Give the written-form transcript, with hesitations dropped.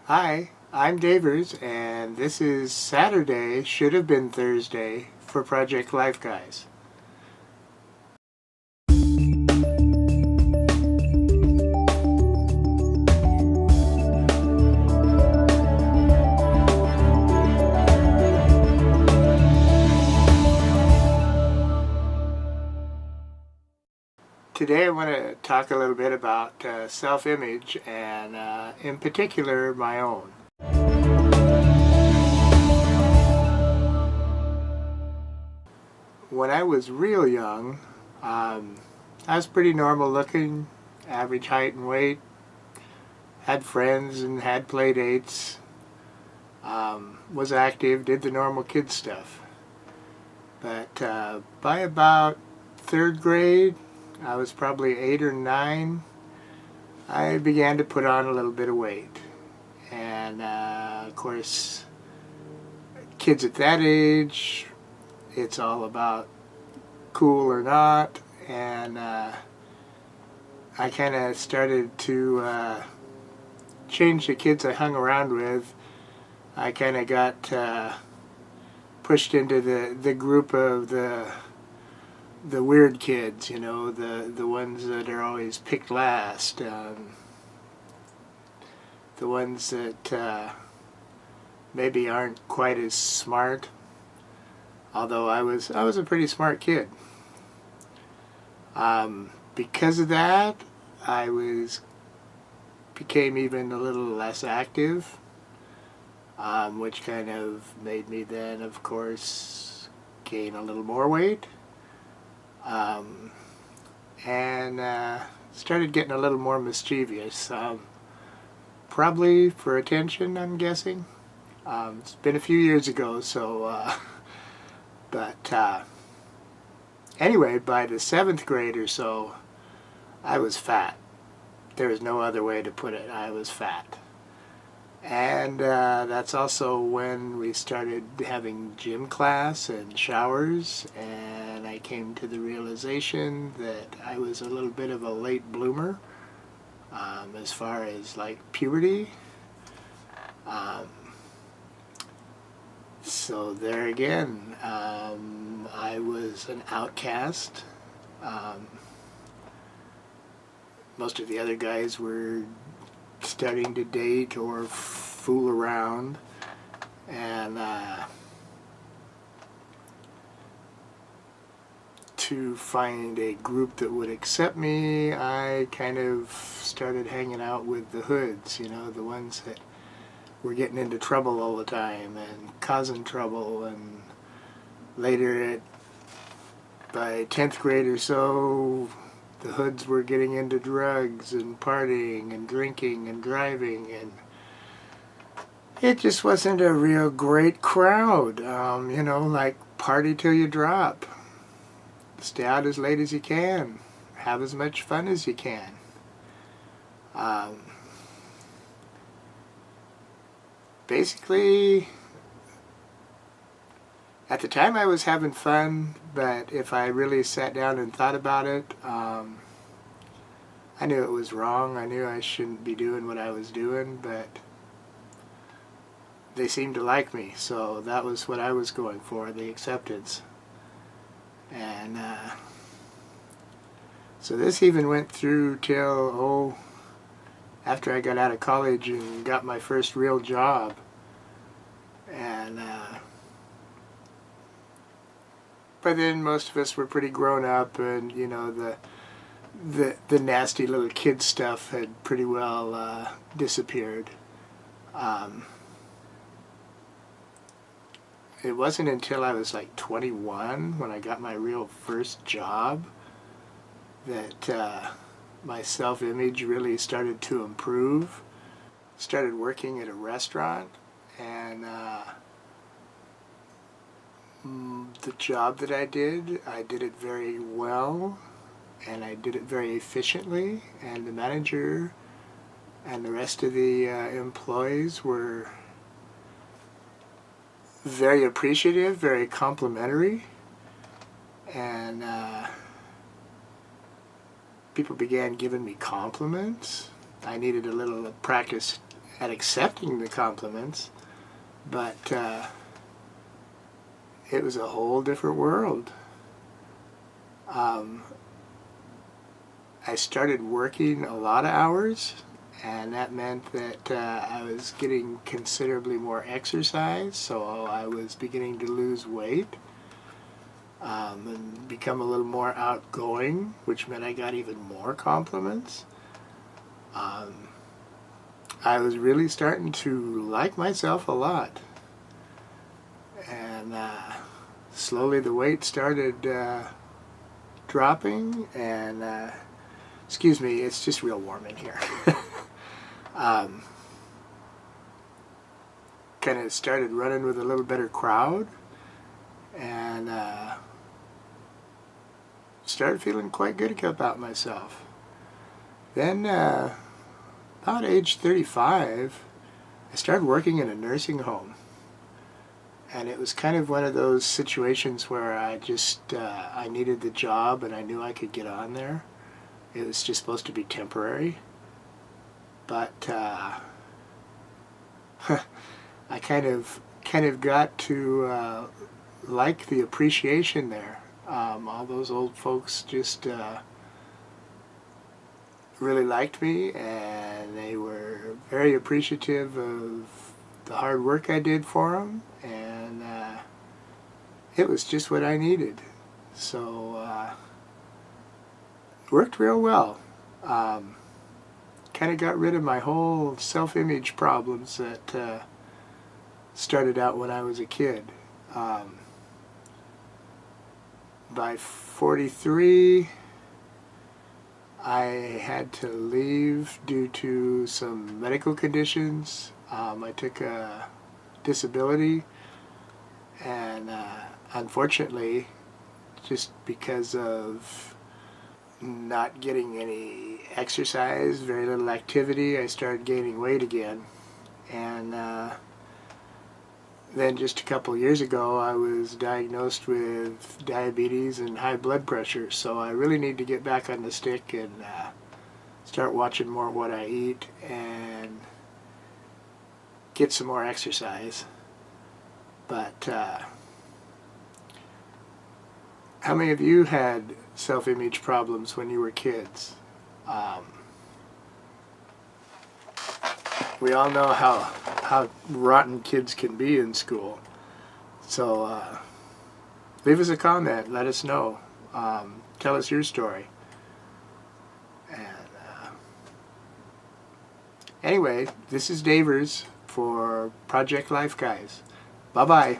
Hi, I'm Davers, and this is Saturday, should have been Thursday, for Project Life Guys. Today I want to talk a little bit about self-image and in particular my own. When I was real young, I was pretty normal looking, average height and weight, had friends and had play dates, was active, did the normal kid stuff. But by about third grade, I was probably 8 or 9, I began to put on a little bit of weight. And of course, kids at that age, it's all about cool or not. And I kind of started to change the kids I hung around with. I kind of got pushed into the group of the weird kids, you know, the ones that are always picked last, the ones that maybe aren't quite as smart. Although I was a pretty smart kid. Because of that, I became even a little less active, which kind of made me then, of course, gain a little more weight. And started getting a little more mischievous, probably for attention, I'm guessing. It's been a few years ago, so but anyway, by the 7th grade or so, I was fat. There was no other way to put it. I was fat. And that's also when we started having gym class and showers, and I came to the realization that I was a little bit of a late bloomer as far as like puberty. So there again, I was an outcast. Most of the other guys were starting to date or fool around, and to find a group that would accept me, I kind of started hanging out with the hoods, you know, the ones that were getting into trouble all the time and causing trouble. And later, by 10th grade or so, the hoods were getting into drugs and partying and drinking and driving, and it just wasn't a real great crowd. You know, like party till you drop. Stay out as late as you can. Have as much fun as you can. Basically, at the time I was having fun, but if I really sat down and thought about it, I knew it was wrong. I knew I shouldn't be doing what I was doing, but they seemed to like me, so that was what I was going for, the acceptance. And so this even went through till, after I got out of college and got my first real job. And by then most of us were pretty grown up, and you know, the nasty little kid stuff had pretty well disappeared. It wasn't until I was like 21 when I got my real first job that my self-image really started to improve. Started working at a restaurant, and the job that I did it very well, and I did it very efficiently, and the manager and the rest of the employees were very appreciative, very complimentary, and people began giving me compliments. I needed a little practice at accepting the compliments, but it was a whole different world. I started working a lot of hours, and that meant that I was getting considerably more exercise, so I was beginning to lose weight and become a little more outgoing, which meant I got even more compliments. I was really starting to like myself a lot, and slowly the weight started dropping, and excuse me, it's just real warm in here. Kind of started running with a little better crowd, and started feeling quite good about myself. Then about age 35, I started working in a nursing home, and it was kind of one of those situations where I just I needed the job and I knew I could get on there. It was just supposed to be temporary, but I kind of got to like the appreciation there. All those old folks just really liked me, and they were very appreciative of the hard work I did for them, and it was just what I needed. So it worked real well. Kind of got rid of my whole self-image problems that started out when I was a kid. By 43, I had to leave due to some medical conditions. I took a disability, and unfortunately, just because of not getting any exercise, very little activity, I started gaining weight again. And then just a couple years ago, I was diagnosed with diabetes and high blood pressure, so I really need to get back on the stick and start watching more what I eat and get some more exercise. But how many of you had self-image problems when you were kids? We all know how rotten kids can be in school. So leave us a comment, let us know. Tell us your story. And anyway, this is Davers for Project Life Guys. Bye-bye.